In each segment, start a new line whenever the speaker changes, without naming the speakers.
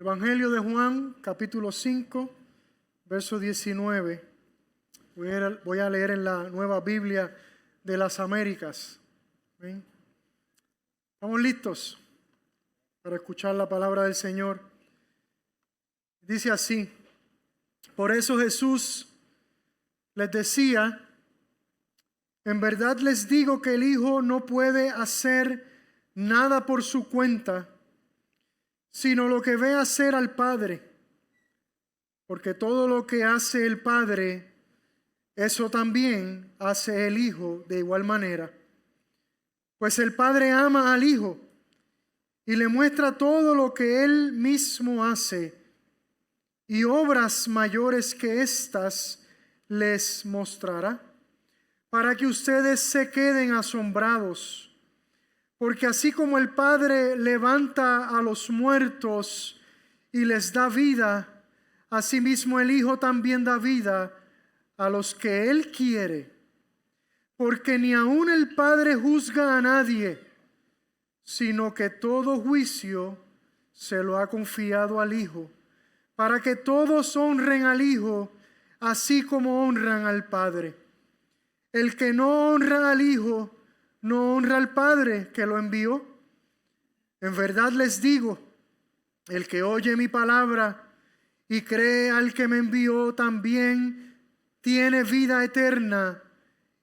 Evangelio de Juan, capítulo 5, verso 19. Voy a leer en la Nueva Biblia de las Américas. ¿Ven? ¿Estamos listos para escuchar la palabra del Señor? Dice así: por eso Jesús les decía: en verdad les digo que el Hijo no puede hacer nada por su cuenta, sino lo que ve hacer al Padre. Porque todo lo que hace el Padre, eso también hace el Hijo de igual manera. Pues el Padre ama al Hijo y le muestra todo lo que Él mismo hace, y obras mayores que éstas les mostrará, para que ustedes se queden asombrados. Porque así como el Padre levanta a los muertos y les da vida, asimismo el Hijo también da vida a los que Él quiere. Porque ni aun el Padre juzga a nadie, sino que todo juicio se lo ha confiado al Hijo, para que todos honren al Hijo, así como honran al Padre. El que no honra al Hijo, no honra al Padre que lo envió. En verdad les digo, el que oye mi palabra y cree al que me envió también tiene vida eterna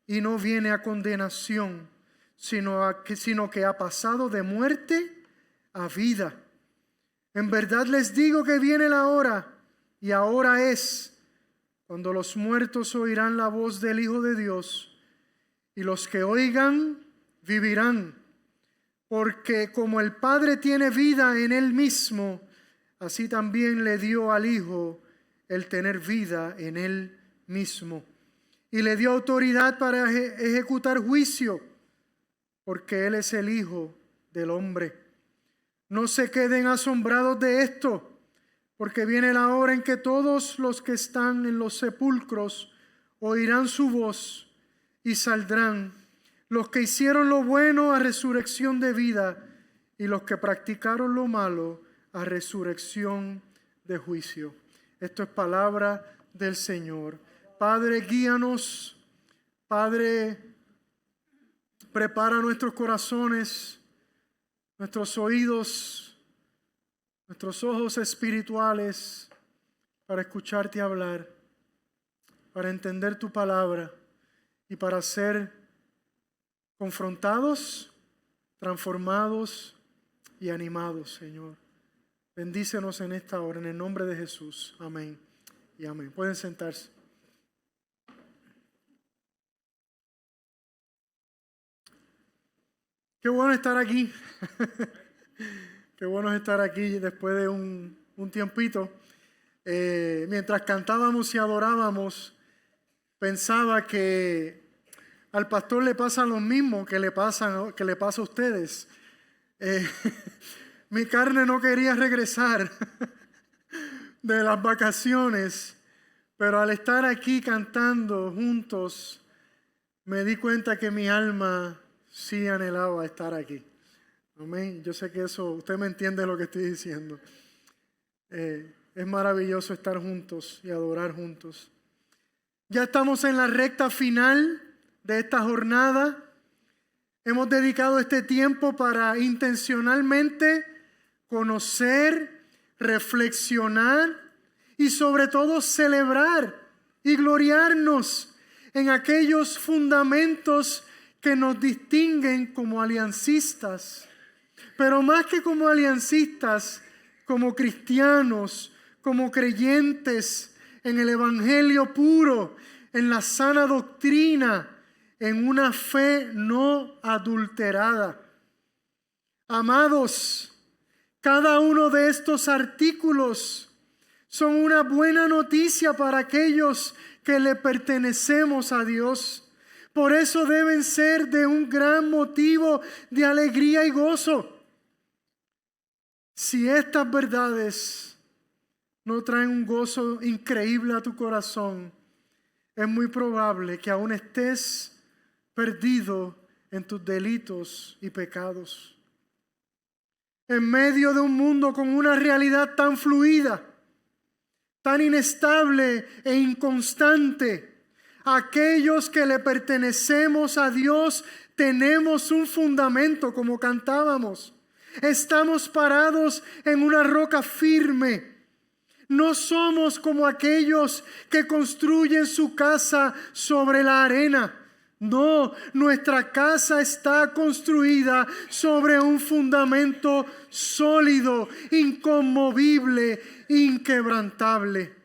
y no viene a condenación, sino que ha pasado de muerte a vida. En verdad les digo que viene la hora, y ahora es, cuando los muertos oirán la voz del Hijo de Dios, y los que oigan vivirán. Porque como el Padre tiene vida en Él mismo, así también le dio al Hijo el tener vida en Él mismo. Y le dio autoridad para ejecutar juicio, porque Él es el Hijo del hombre. No se queden asombrados de esto, porque viene la hora en que todos los que están en los sepulcros oirán su voz y saldrán, los que hicieron lo bueno a resurrección de vida, y los que practicaron lo malo a resurrección de juicio. Esto es palabra del Señor. Padre, guíanos. Padre, prepara nuestros corazones, nuestros oídos, nuestros ojos espirituales para escucharte hablar, para entender tu palabra y para ser confrontados, transformados y animados, Señor. Bendícenos en esta hora, en el nombre de Jesús. Amén y amén. Pueden sentarse. Qué bueno estar aquí. Qué bueno estar aquí después de un tiempito. Mientras cantábamos y adorábamos, pensaba que al pastor le pasa lo mismo que le pasa a ustedes. Mi carne no quería regresar de las vacaciones, pero al estar aquí cantando juntos, me di cuenta que mi alma sí anhelaba estar aquí. Amén. Yo sé que eso, usted me entiende lo que estoy diciendo. Es maravilloso estar juntos y adorar juntos. Ya estamos en la recta final de esta jornada. Hemos dedicado este tiempo para intencionalmente conocer, reflexionar y sobre todo celebrar y gloriarnos en aquellos fundamentos que nos distinguen como aliancistas. Pero más que como aliancistas, como cristianos, como creyentes en el Evangelio puro, en la sana doctrina, en una fe no adulterada. Amados, cada uno de estos artículos son una buena noticia para aquellos que le pertenecemos a Dios. Por eso deben ser de un gran motivo de alegría y gozo. Si estas verdades no traen un gozo increíble a tu corazón, es muy probable que aún estés perdido en tus delitos y pecados. en medio de un mundo con una realidad tan fluida, tan inestable e inconstante, aquellos que le pertenecemos a Dios tenemos un fundamento, como cantábamos. Estamos parados en una roca firme. No somos como aquellos que construyen su casa sobre la arena. No, nuestra casa está construida sobre un fundamento sólido, inconmovible, inquebrantable.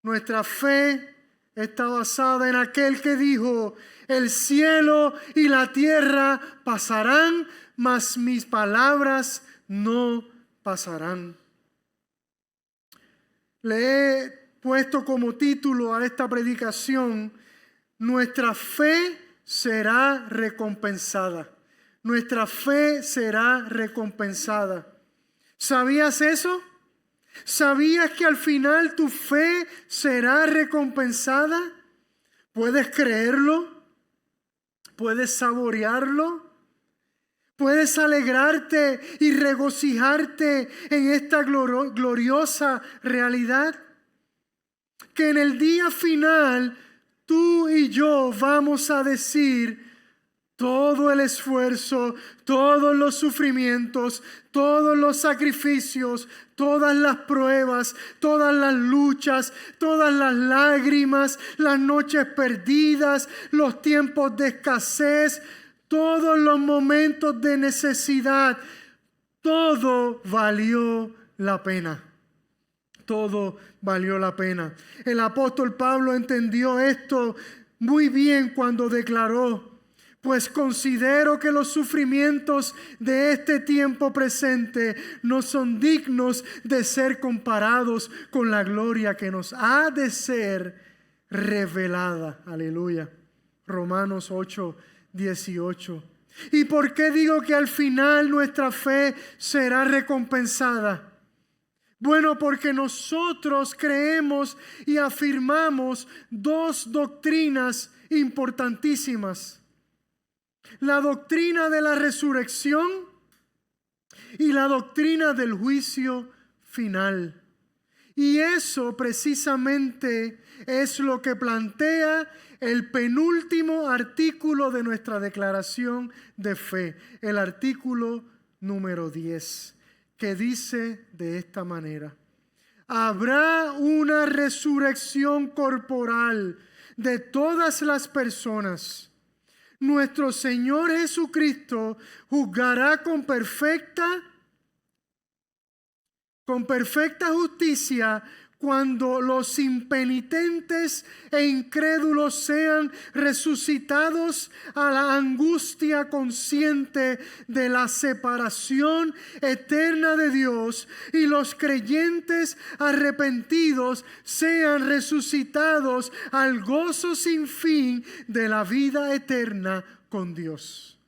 Nuestra fe está basada en aquel que dijo: el cielo y la tierra pasarán, mas mis palabras no pasarán. Le he puesto como título a esta predicación: nuestra fe será recompensada. Nuestra fe será recompensada. ¿Sabías eso? ¿Sabías que al final tu fe será recompensada? ¿Puedes creerlo? ¿Puedes saborearlo? ¿Puedes alegrarte y regocijarte en esta gloriosa realidad? Que en el día final tú y yo vamos a decir: todo el esfuerzo, todos los sufrimientos, todos los sacrificios, todas las pruebas, todas las luchas, todas las lágrimas, las noches perdidas, los tiempos de escasez, todos los momentos de necesidad, todo valió la pena. Todo valió la pena. El apóstol Pablo entendió esto muy bien cuando declaró: pues considero que los sufrimientos de este tiempo presente no son dignos de ser comparados con la gloria que nos ha de ser revelada. Aleluya. Romanos 8:18. ¿Y por qué digo que al final nuestra fe será recompensada? Bueno, porque nosotros creemos y afirmamos dos doctrinas importantísimas: la doctrina de la resurrección y la doctrina del juicio final. Y eso precisamente es lo que plantea el penúltimo artículo de nuestra declaración de fe, el artículo número 10. Que dice de esta manera: habrá una resurrección corporal de todas las personas. Nuestro Señor Jesucristo juzgará con perfecta justicia cuando los impenitentes e incrédulos sean resucitados a la angustia consciente de la separación eterna de Dios, y los creyentes arrepentidos sean resucitados al gozo sin fin de la vida eterna con Dios.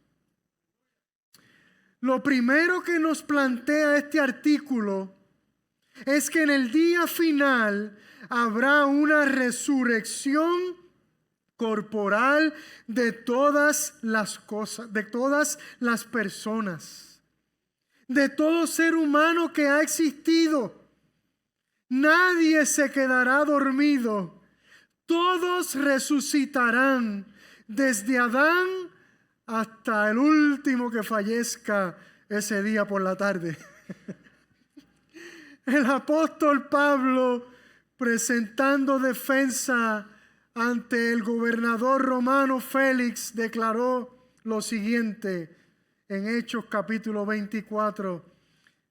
Lo primero que nos plantea este artículo es que en el día final habrá una resurrección corporal de todas las cosas, de todas las personas, de todo ser humano que ha existido. Nadie se quedará dormido. Todos resucitarán, desde Adán hasta el último que fallezca ese día por la tarde. El apóstol Pablo, presentando defensa ante el gobernador romano Félix, declaró lo siguiente en Hechos capítulo 24.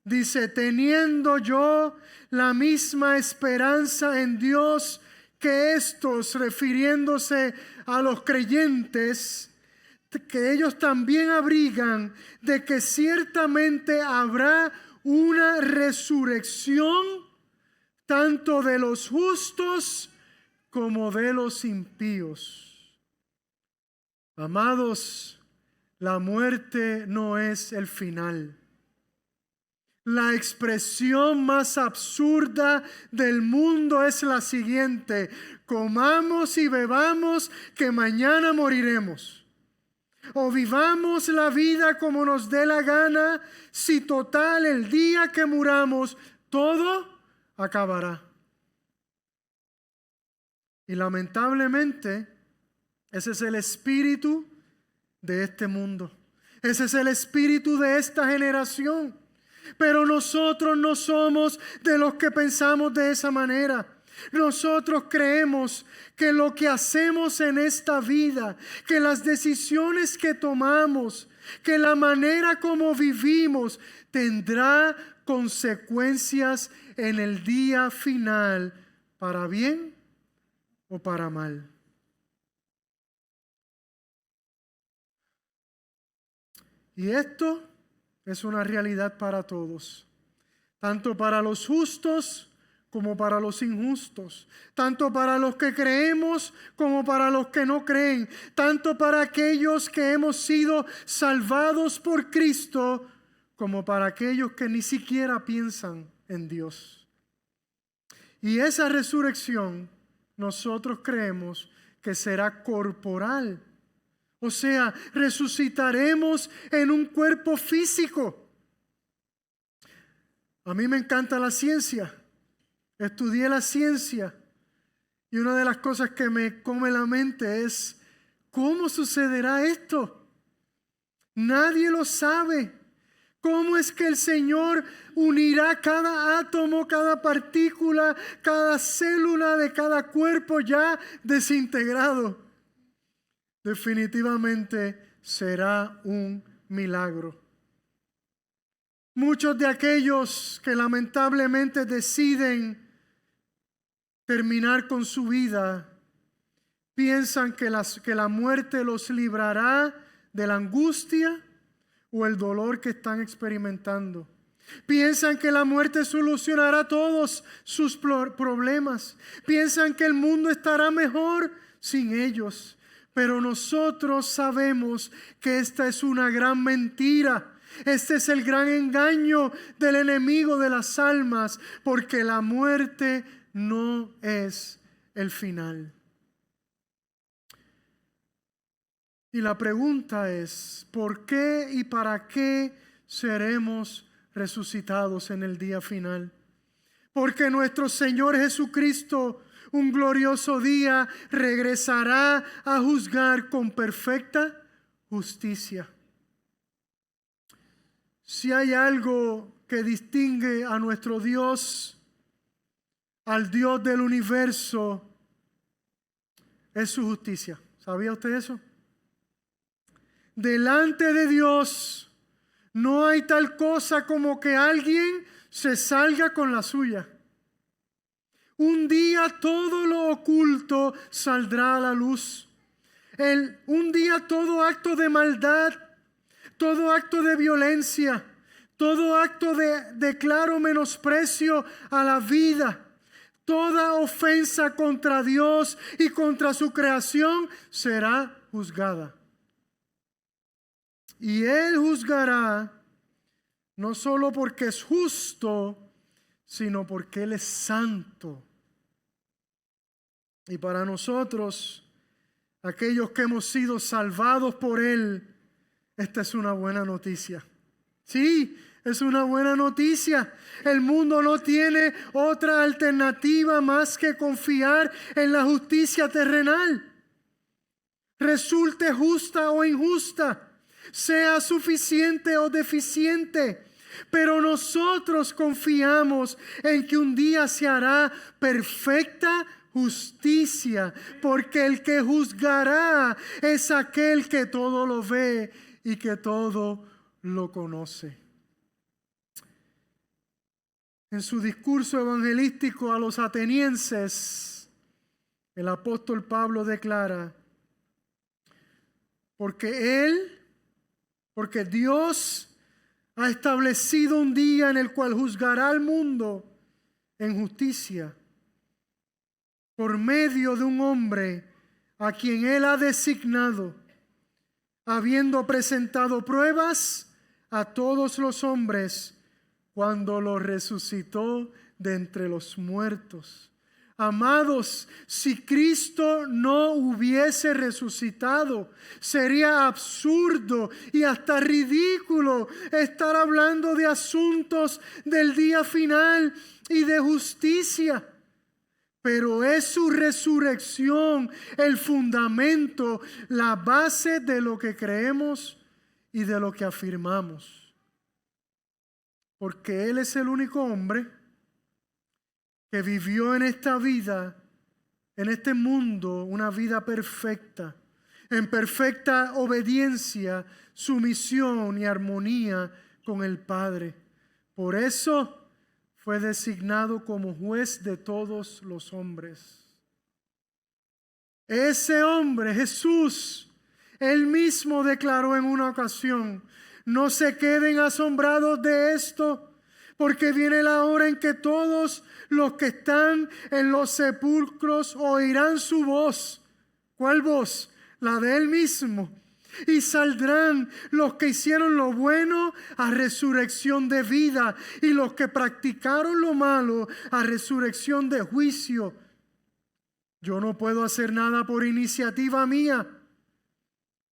Dice: teniendo yo la misma esperanza en Dios que estos, refiriéndose a los creyentes, que ellos también abrigan, de que ciertamente habrá una resurrección tanto de los justos como de los impíos. Amados, la muerte no es el final. La expresión más absurda del mundo es la siguiente: comamos y bebamos, que mañana moriremos. O vivamos la vida como nos dé la gana, si total el día que muramos todo acabará. Y lamentablemente ese es el espíritu de este mundo. Ese es el espíritu de esta generación. Pero nosotros no somos de los que pensamos de esa manera. Nosotros creemos que lo que hacemos en esta vida, que las decisiones que tomamos, que la manera como vivimos tendrá consecuencias en el día final, para bien o para mal. Y esto es una realidad para todos, tanto para los justos como para los injustos, tanto para los que creemos como para los que no creen, tanto para aquellos que hemos sido salvados por Cristo como para aquellos que ni siquiera piensan en Dios. Y esa resurrección nosotros creemos que será corporal. O sea, resucitaremos en un cuerpo físico. A mí me encanta la ciencia. Estudié la ciencia. Y una de las cosas que me come la mente es, ¿cómo sucederá esto? Nadie lo sabe. ¿Cómo es que el Señor unirá cada átomo, cada partícula, cada célula de cada cuerpo ya desintegrado? Definitivamente será un milagro. Muchos de aquellos que lamentablemente deciden terminar con su vida piensan que la muerte los librará de la angustia o el dolor que están experimentando. Piensan que la muerte solucionará todos sus problemas. Piensan que el mundo estará mejor sin ellos. Pero nosotros sabemos que esta es una gran mentira. Este es el gran engaño del enemigo de las almas, porque la muerte no es el final. Y la pregunta es, ¿por qué y para qué seremos resucitados en el día final? Porque nuestro Señor Jesucristo, un glorioso día, regresará a juzgar con perfecta justicia. Si hay algo que distingue a nuestro Dios, al Dios del universo, es su justicia. ¿Sabía usted eso? Delante de Dios no hay tal cosa como que alguien se salga con la suya. Un día todo lo oculto saldrá a la luz. Un día todo acto de maldad, todo acto de violencia, todo acto de claro menosprecio a la vida, toda ofensa contra Dios y contra su creación será juzgada. Y Él juzgará no solo porque es justo, sino porque Él es santo. Y para nosotros, aquellos que hemos sido salvados por Él, esta es una buena noticia. Sí, es una buena noticia. El mundo no tiene otra alternativa más que confiar en la justicia terrenal. Resulte justa o injusta, sea suficiente o deficiente. Pero nosotros confiamos en que un día se hará perfecta justicia, porque el que juzgará es aquel que todo lo ve y que todo lo conoce. En su discurso evangelístico a los atenienses, el apóstol Pablo declara, porque Dios ha establecido un día en el cual juzgará al mundo en justicia por medio de un hombre a quien Él ha designado, habiendo presentado pruebas a todos los hombres cuando los resucitó de entre los muertos. Amados, si Cristo no hubiese resucitado, sería absurdo y hasta ridículo estar hablando de asuntos del día final y de justicia. Pero es su resurrección el fundamento, la base de lo que creemos y de lo que afirmamos. Porque Él es el único hombre que vivió en esta vida, en este mundo, una vida perfecta, en perfecta obediencia, sumisión y armonía con el Padre. Por eso fue designado como juez de todos los hombres. Ese hombre, Jesús, Él mismo declaró en una ocasión: no se queden asombrados de esto, porque viene la hora en que todos los que están en los sepulcros oirán su voz. ¿Cuál voz? La de Él mismo. Y saldrán los que hicieron lo bueno a resurrección de vida, y los que practicaron lo malo a resurrección de juicio. Yo no puedo hacer nada por iniciativa mía.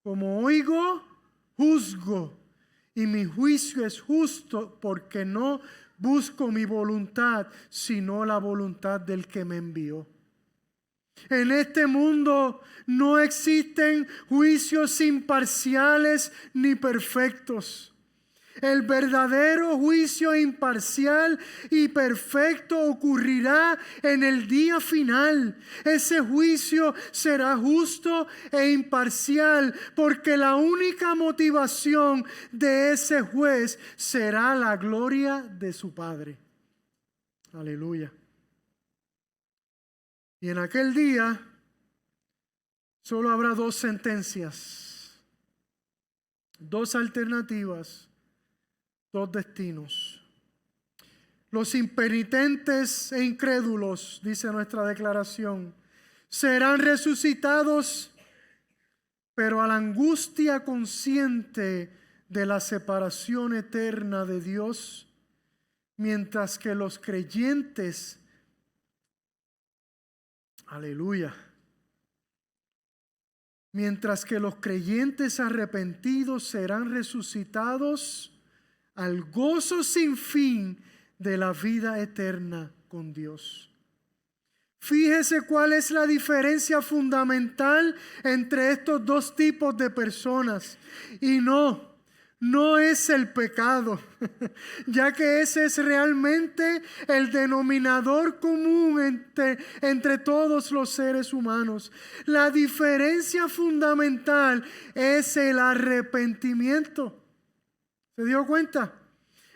Como oigo, juzgo. Y mi juicio es justo, porque no busco mi voluntad, sino la voluntad del que me envió. En este mundo no existen juicios imparciales ni perfectos. El verdadero juicio imparcial y perfecto ocurrirá en el día final. Ese juicio será justo e imparcial, porque la única motivación de ese juez será la gloria de su Padre. Aleluya. Y en aquel día solo habrá dos sentencias, dos alternativas, dos destinos. Los impenitentes e incrédulos, dice nuestra declaración, serán resucitados, pero a la angustia consciente de la separación eterna de Dios, mientras que los creyentes, aleluya, mientras que los creyentes arrepentidos serán resucitados al gozo sin fin de la vida eterna con Dios. Fíjese cuál es la diferencia fundamental entre estos dos tipos de personas. Y no es el pecado, ya que ese es realmente el denominador común entre todos los seres humanos. La diferencia fundamental es el arrepentimiento. ¿Se dio cuenta?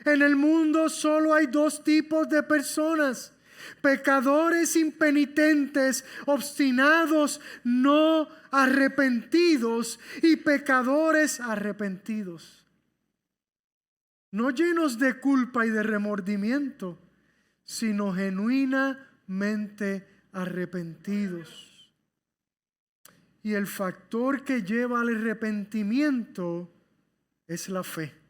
En el mundo solo hay dos tipos de personas: pecadores impenitentes, obstinados, no arrepentidos, y pecadores arrepentidos, no llenos de culpa y de remordimiento, sino genuinamente arrepentidos. Y el factor que lleva al arrepentimiento es la fe.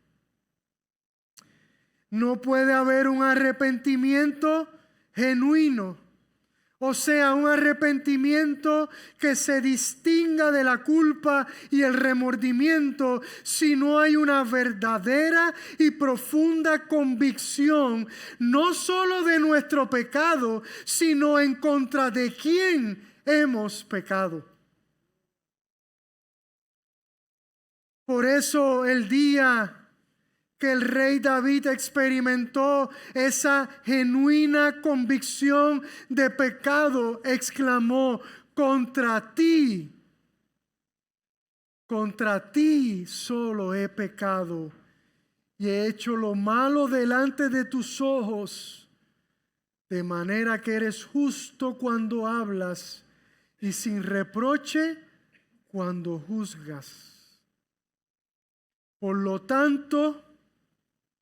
No puede haber un arrepentimiento genuino, o sea, un arrepentimiento que se distinga de la culpa y el remordimiento, si no hay una verdadera y profunda convicción, no solo de nuestro pecado, sino en contra de quién hemos pecado. Por eso el día que el rey David experimentó esa genuina convicción de pecado, exclamó: contra ti solo he pecado y he hecho lo malo delante de tus ojos, de manera que eres justo cuando hablas y sin reproche cuando juzgas. Por lo tanto,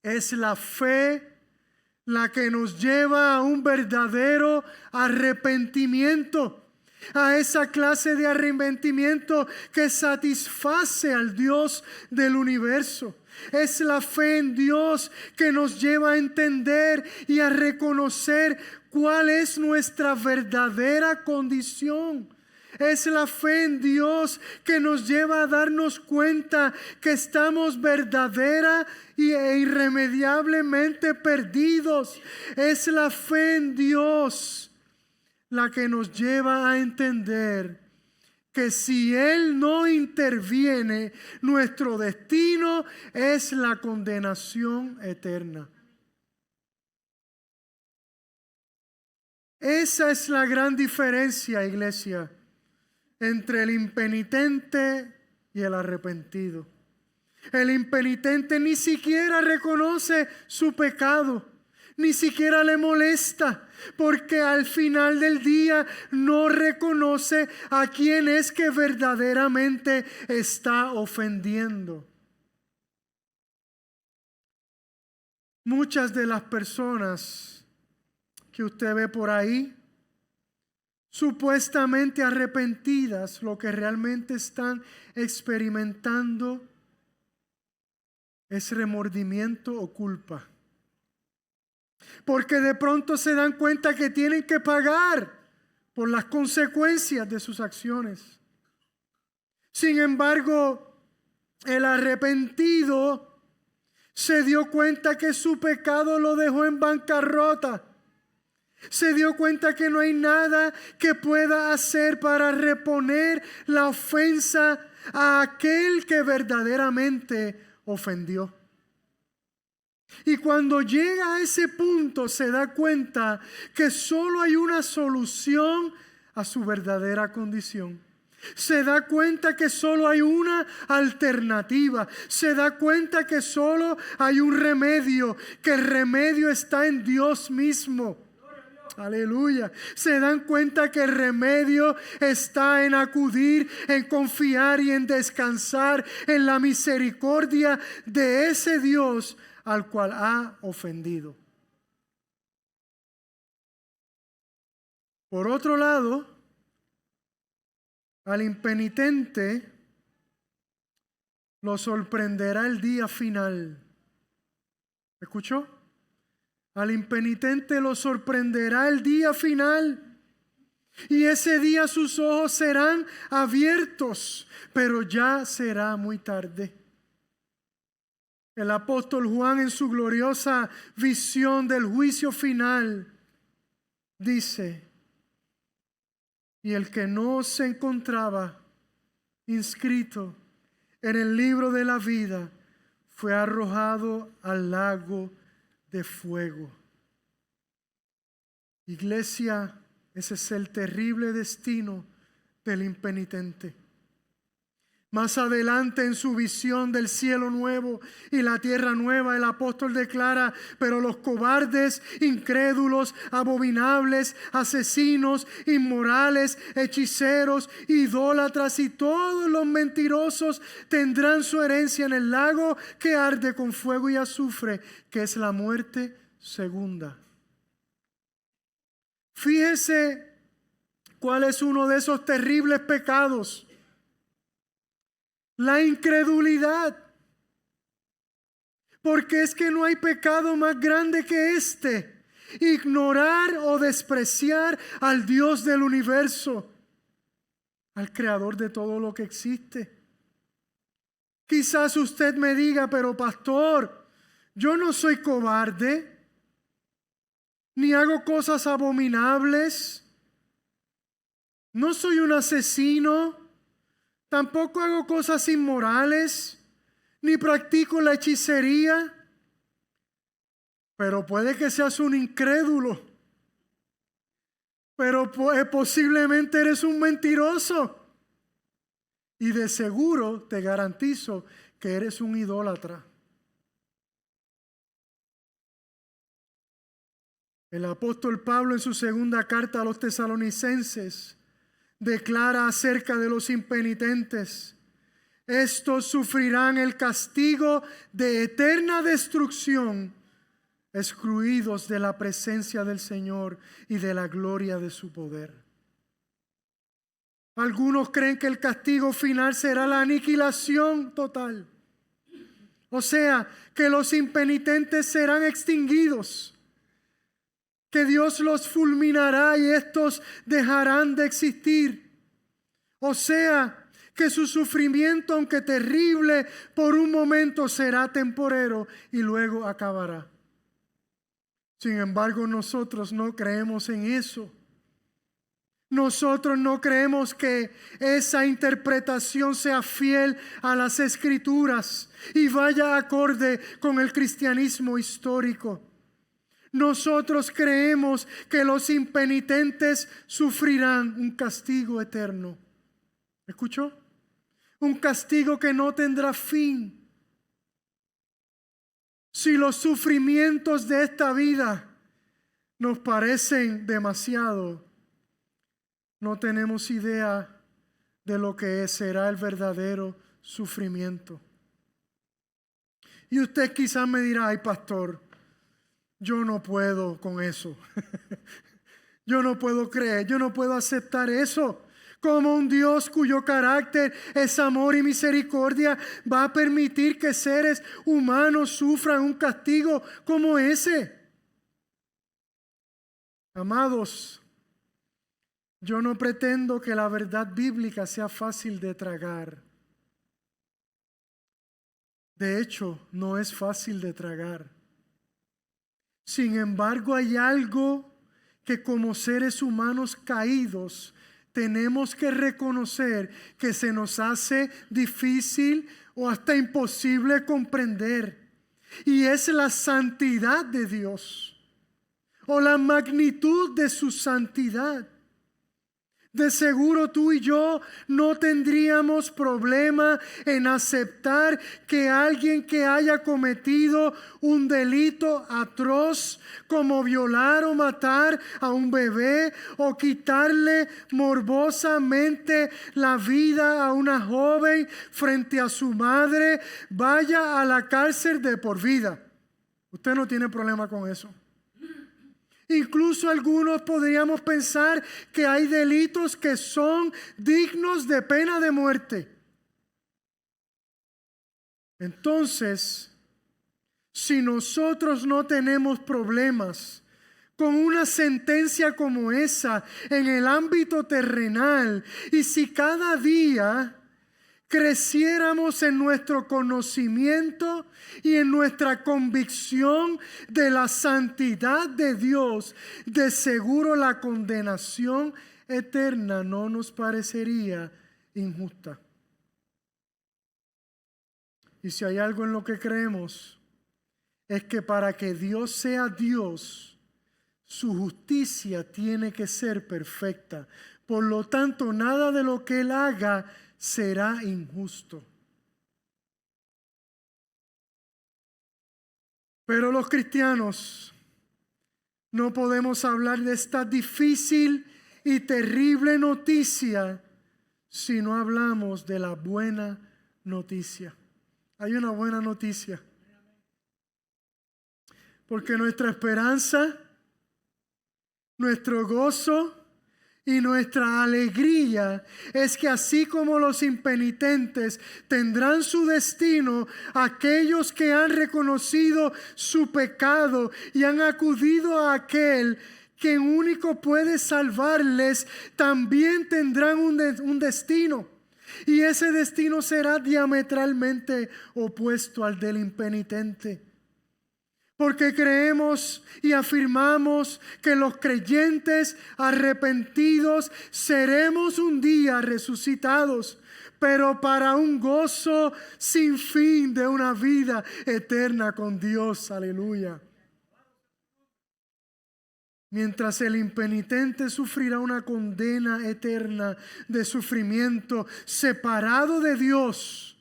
es la fe la que nos lleva a un verdadero arrepentimiento, a esa clase de arrepentimiento que satisface al Dios del universo. Es la fe en Dios que nos lleva a entender y a reconocer cuál es nuestra verdadera condición. Es la fe en Dios que nos lleva a darnos cuenta que estamos verdadera e irremediablemente perdidos. Es la fe en Dios la que nos lleva a entender que si Él no interviene, nuestro destino es la condenación eterna. Esa es la gran diferencia, iglesia, entre el impenitente y el arrepentido. El impenitente ni siquiera reconoce su pecado, ni siquiera le molesta, porque al final del día no reconoce a quién es que verdaderamente está ofendiendo. Muchas de las personas que usted ve por ahí, supuestamente arrepentidas, lo que realmente están experimentando es remordimiento o culpa. Porque de pronto se dan cuenta que tienen que pagar por las consecuencias de sus acciones. Sin embargo, el arrepentido se dio cuenta que su pecado lo dejó en bancarrota. Se dio cuenta que no hay nada que pueda hacer para reponer la ofensa a aquel que verdaderamente ofendió. Y cuando llega a ese punto se da cuenta que solo hay una solución a su verdadera condición. Se da cuenta que solo hay una alternativa. Se da cuenta que solo hay un remedio, que el remedio está en Dios mismo. Aleluya. Se dan cuenta que el remedio está en acudir, en confiar y en descansar en la misericordia de ese Dios al cual ha ofendido. Por otro lado, al impenitente lo sorprenderá el día final. ¿Escuchó? Al impenitente lo sorprenderá el día final. Y ese día sus ojos serán abiertos, pero ya será muy tarde. El apóstol Juan, en su gloriosa visión del juicio final, dice: y el que no se encontraba inscrito en el libro de la vida fue arrojado al lago de fuego. Iglesia, ese es el terrible destino del impenitente. Más adelante, en su visión del cielo nuevo y la tierra nueva, el apóstol declara: pero los cobardes, incrédulos, abominables, asesinos, inmorales, hechiceros, idólatras y todos los mentirosos tendrán su herencia en el lago que arde con fuego y azufre, que es la muerte segunda. Fíjese cuál es uno de esos terribles pecados: la incredulidad. Porque es que no hay pecado más grande que este: ignorar o despreciar al Dios del universo, al creador de todo lo que existe. Quizás usted me diga: pero pastor, yo no soy cobarde, ni hago cosas abominables, no soy un asesino, tampoco hago cosas inmorales, ni practico la hechicería. Pero puede que seas un incrédulo. Pero posiblemente eres un mentiroso. Y de seguro te garantizo que eres un idólatra. El apóstol Pablo, en su segunda carta a los tesalonicenses, declara acerca de los impenitentes: estos sufrirán el castigo de eterna destrucción, excluidos de la presencia del Señor y de la gloria de su poder. Algunos creen que el castigo final será la aniquilación total. O sea, que los impenitentes serán extinguidos, que Dios los fulminará y estos dejarán de existir. O sea, que su sufrimiento, aunque terrible, por un momento será temporero y luego acabará. Sin embargo, nosotros no creemos en eso. Nosotros no creemos que esa interpretación sea fiel a las Escrituras y vaya acorde con el cristianismo histórico. Nosotros creemos que los impenitentes sufrirán un castigo eterno. ¿Escuchó? Un castigo que no tendrá fin. Si los sufrimientos de esta vida nos parecen demasiado, no tenemos idea de lo que será el verdadero sufrimiento. Y usted quizás me dirá: ay, pastor, yo no puedo con eso. Yo no puedo creer, yo no puedo aceptar eso. Como un Dios cuyo carácter es amor y misericordia va a permitir que seres humanos sufran un castigo como ese. Amados, yo no pretendo que la verdad bíblica sea fácil de tragar. De hecho, no es fácil de tragar. Sin embargo, hay algo que como seres humanos caídos tenemos que reconocer que se nos hace difícil o hasta imposible comprender. Y es la santidad de Dios o la magnitud de su santidad. De seguro tú y yo no tendríamos problema en aceptar que alguien que haya cometido un delito atroz como violar o matar a un bebé o quitarle morbosamente la vida a una joven frente a su madre vaya a la cárcel de por vida. Usted no tiene problema con eso. Incluso algunos podríamos pensar que hay delitos que son dignos de pena de muerte. Entonces, si nosotros no tenemos problemas con una sentencia como esa en el ámbito terrenal, y si cada día creciéramos en nuestro conocimiento y en nuestra convicción de la santidad de Dios, de seguro la condenación eterna no nos parecería injusta. Y si hay algo en lo que creemos, es que para que Dios sea Dios, su justicia tiene que ser perfecta. Por lo tanto, nada de lo que Él haga será injusto. Pero los cristianos no podemos hablar de esta difícil y terrible noticia si no hablamos de la buena noticia. Hay una buena noticia. Porque nuestra esperanza, nuestro gozo y nuestra alegría es que así como los impenitentes tendrán su destino, aquellos que han reconocido su pecado y han acudido a aquel que único puede salvarles, también tendrán un destino. Y ese destino será diametralmente opuesto al del impenitente. Porque creemos y afirmamos que los creyentes arrepentidos seremos un día resucitados, pero para un gozo sin fin de una vida eterna con Dios. Aleluya. Mientras el impenitente sufrirá una condena eterna de sufrimiento, separado de Dios,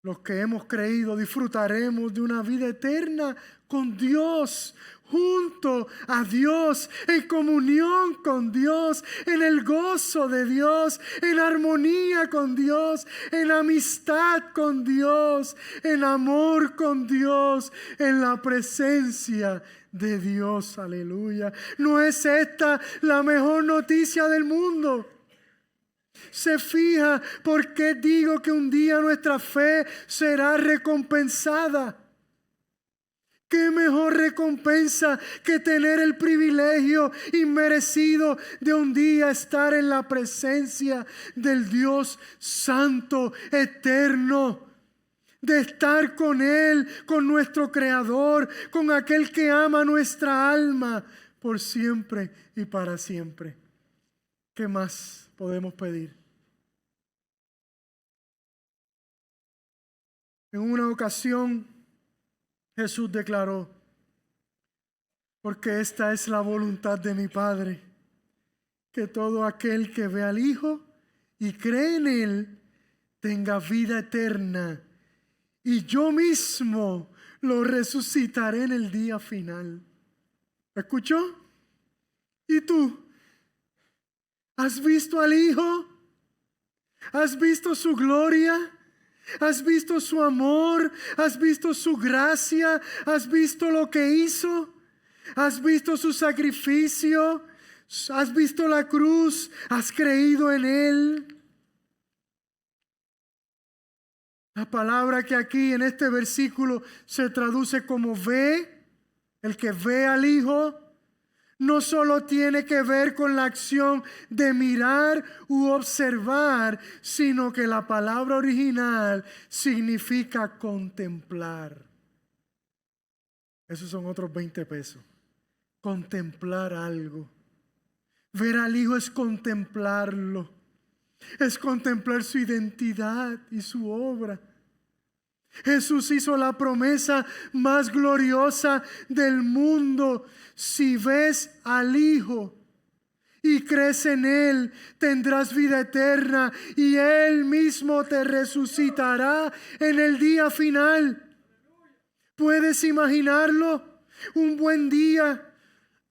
los que hemos creído disfrutaremos de una vida eterna con Dios, junto a Dios, en comunión con Dios, en el gozo de Dios, en armonía con Dios, en amistad con Dios, en amor con Dios, en la presencia de Dios. Aleluya. ¿No es esta la mejor noticia del mundo? Se fija por qué digo que un día nuestra fe será recompensada. ¿Qué mejor recompensa que tener el privilegio inmerecido de un día estar en la presencia del Dios Santo, eterno? De estar con Él, con nuestro Creador, con aquel que ama nuestra alma por siempre y para siempre. ¿Qué más podemos pedir? En una ocasión Jesús declaró: porque esta es la voluntad de mi Padre, que todo aquel que ve al Hijo y cree en Él tenga vida eterna, y yo mismo lo resucitaré en el día final. ¿Escuchó? ¿Y tú? ¿Has visto al Hijo? ¿Has visto su gloria? ¿Has visto su amor? ¿Has visto su gracia? ¿Has visto lo que hizo? ¿Has visto su sacrificio? ¿Has visto la cruz? ¿Has creído en Él? La palabra que aquí en este versículo se traduce como ve, el que ve al Hijo, no solo tiene que ver con la acción de mirar u observar, sino que la palabra original significa contemplar. Esos son otros 20 pesos. Contemplar algo. Ver al Hijo es contemplarlo. Es contemplar su identidad y su obra. Jesús hizo la promesa más gloriosa del mundo. Si ves al Hijo y crees en Él, tendrás vida eterna y Él mismo te resucitará en el día final. ¿Puedes imaginarlo? Un buen día,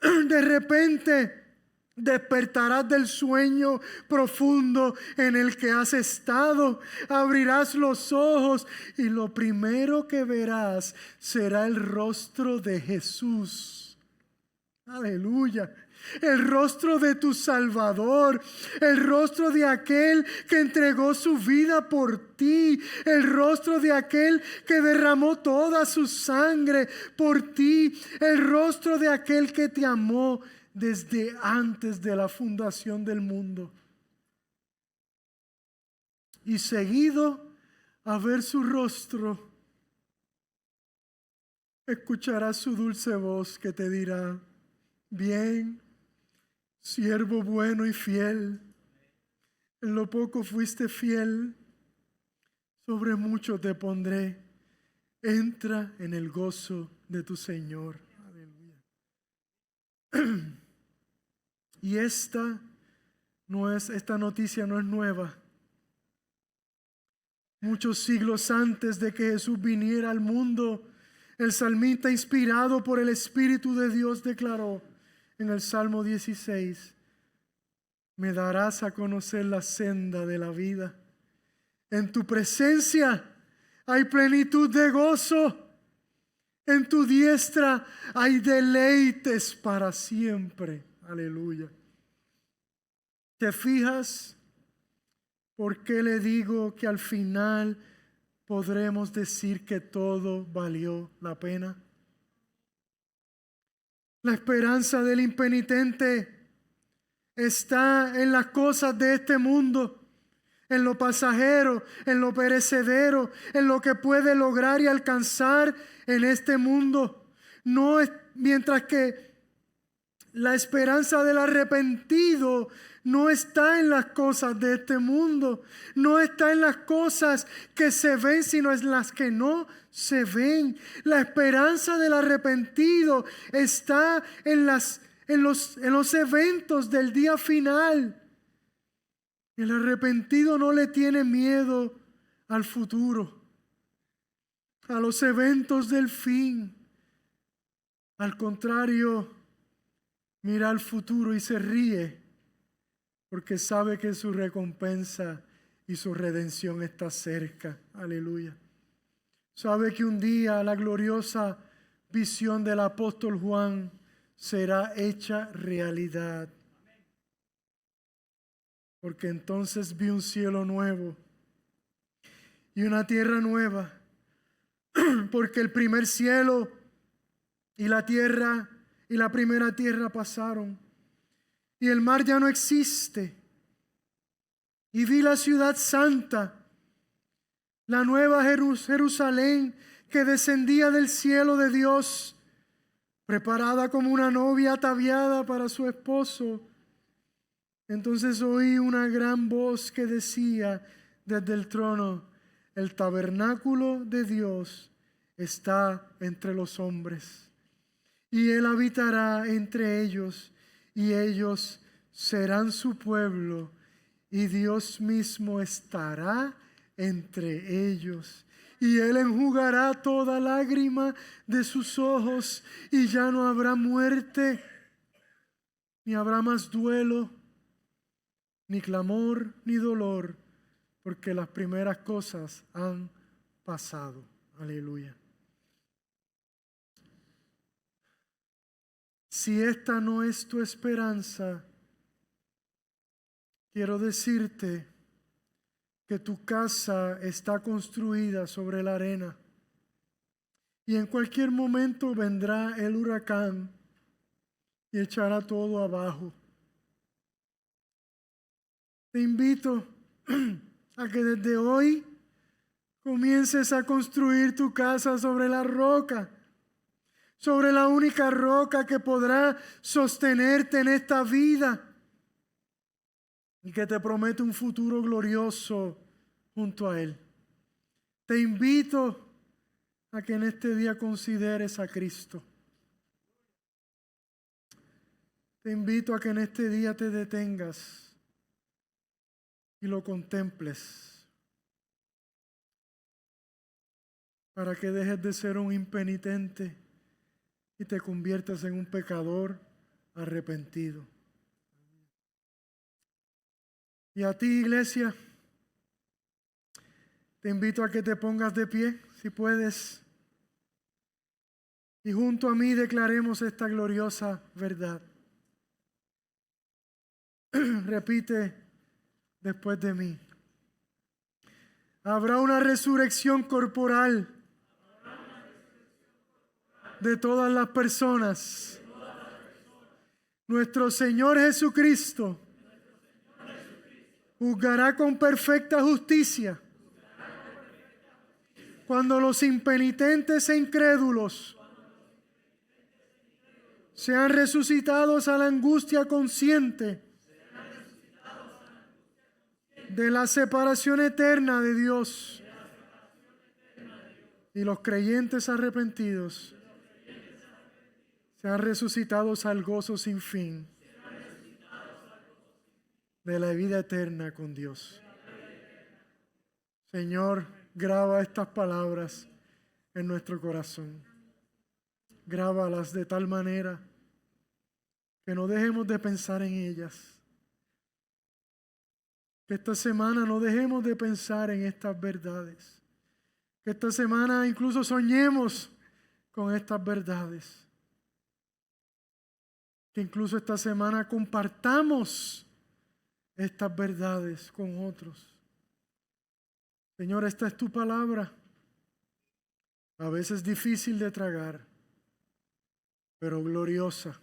de repente despertarás del sueño profundo en el que has estado, abrirás los ojos y lo primero que verás será el rostro de Jesús. Aleluya. El rostro de tu Salvador, el rostro de aquel que entregó su vida por ti, el rostro de aquel que derramó toda su sangre por ti, el rostro de aquel que te amó desde antes de la fundación del mundo. Y seguido a ver su rostro, escucharás su dulce voz que te dirá: bien, siervo bueno y fiel, en lo poco fuiste fiel, sobre mucho te pondré, entra en el gozo de tu Señor. Aleluya. Y esta noticia no es nueva. Muchos siglos antes de que Jesús viniera al mundo, el salmista, inspirado por el Espíritu de Dios, declaró en el Salmo 16: me darás a conocer la senda de la vida. En tu presencia hay plenitud de gozo. En tu diestra hay deleites para siempre. Aleluya. ¿Te fijas por qué le digo que al final podremos decir que todo valió la pena? La esperanza del impenitente está en las cosas de este mundo, en lo pasajero, en lo perecedero, en lo que puede lograr y alcanzar en este mundo. No es, mientras que la esperanza del arrepentido no está en las cosas de este mundo, no está en las cosas que se ven, sino en las que no se ven. La esperanza del arrepentido está en los eventos del día final. El arrepentido no le tiene miedo al futuro, a los eventos del fin. Al contrario, mira al futuro y se ríe, porque sabe que su recompensa y su redención está cerca. Aleluya. Sabe que un día la gloriosa visión del apóstol Juan será hecha realidad. porque entonces vi un cielo nuevo y una tierra nueva, porque el primer cielo y la tierra y la primera tierra pasaron, y el mar ya no existe. Y vi la ciudad santa, la nueva Jerusalén, que descendía del cielo de Dios, preparada como una novia ataviada para su esposo. Entonces oí una gran voz que decía desde el trono: el tabernáculo de Dios está entre los hombres, y Él habitará entre ellos, y ellos serán su pueblo, y Dios mismo estará entre ellos. Y Él enjugará toda lágrima de sus ojos, y ya no habrá muerte, ni habrá más duelo, ni clamor, ni dolor, porque las primeras cosas han pasado. Aleluya. Si esta no es tu esperanza, quiero decirte que tu casa está construida sobre la arena, y en cualquier momento vendrá el huracán y echará todo abajo. Te invito a que desde hoy comiences a construir tu casa sobre la roca, sobre la única roca que podrá sostenerte en esta vida y que te promete un futuro glorioso junto a Él. Te invito a que en este día consideres a Cristo. Te invito a que en este día te detengas y lo contemples, para que dejes de ser un impenitente y te conviertas en un pecador arrepentido. Y a ti, iglesia, te invito a que te pongas de pie, si puedes, y junto a mí declaremos esta gloriosa verdad. Repite después de mí. Habrá una resurrección corporal de todas las personas. Nuestro Señor Jesucristo juzgará con perfecta justicia cuando los impenitentes e incrédulos sean resucitados a la angustia consciente de la separación eterna de Dios, y los creyentes arrepentidos sean resucitados al gozo sin fin de la vida eterna con Dios. Señor, graba estas palabras en nuestro corazón. Grábalas de tal manera que no dejemos de pensar en ellas. Que esta semana no dejemos de pensar en estas verdades. Que esta semana incluso soñemos con estas verdades. Que incluso esta semana compartamos estas verdades con otros. Señor, esta es tu palabra. A veces difícil de tragar, pero gloriosa.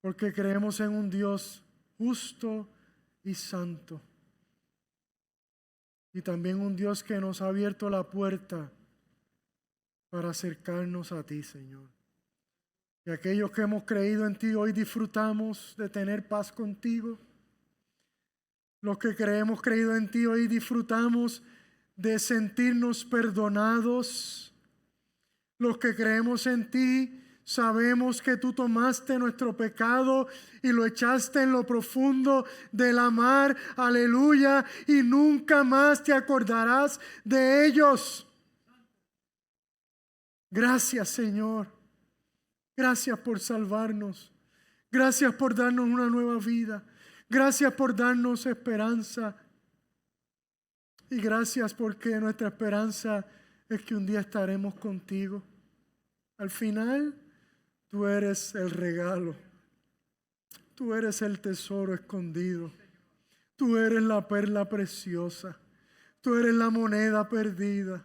Porque creemos en un Dios justo y santo. Y también un Dios que nos ha abierto la puerta para acercarnos a ti, Señor. Y aquellos que hemos creído en ti hoy disfrutamos de tener paz contigo. Los que hemos creído en ti hoy disfrutamos de sentirnos perdonados. Los que creemos en ti sabemos que tú tomaste nuestro pecado y lo echaste en lo profundo de la mar, aleluya, y nunca más te acordarás de ellos. Gracias, Señor. Gracias por salvarnos. Gracias por darnos una nueva vida. Gracias por darnos esperanza. Y gracias porque nuestra esperanza es que un día estaremos contigo. Al final, tú eres el regalo. Tú eres el tesoro escondido. Tú eres la perla preciosa. Tú eres la moneda perdida.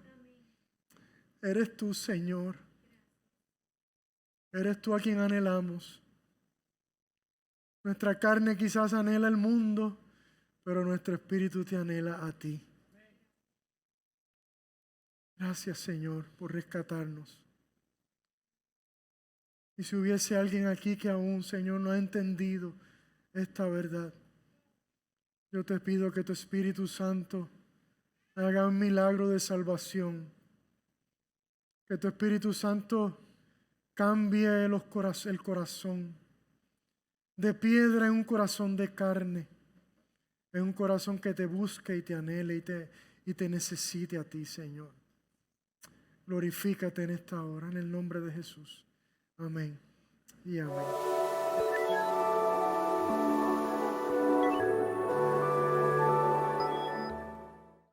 Eres tú, Señor. Eres tú a quien anhelamos. Nuestra carne quizás anhela el mundo, pero nuestro espíritu te anhela a ti. Gracias, Señor, por rescatarnos. Y si hubiese alguien aquí que aún, Señor, no ha entendido esta verdad, yo te pido que tu Espíritu Santo haga un milagro de salvación. Que tu Espíritu Santo cambie el corazón de piedra en un corazón de carne, en un corazón que te busque y te anhele y te necesite a ti, Señor. Glorifícate en esta hora, en el nombre de Jesús. Amén y amén.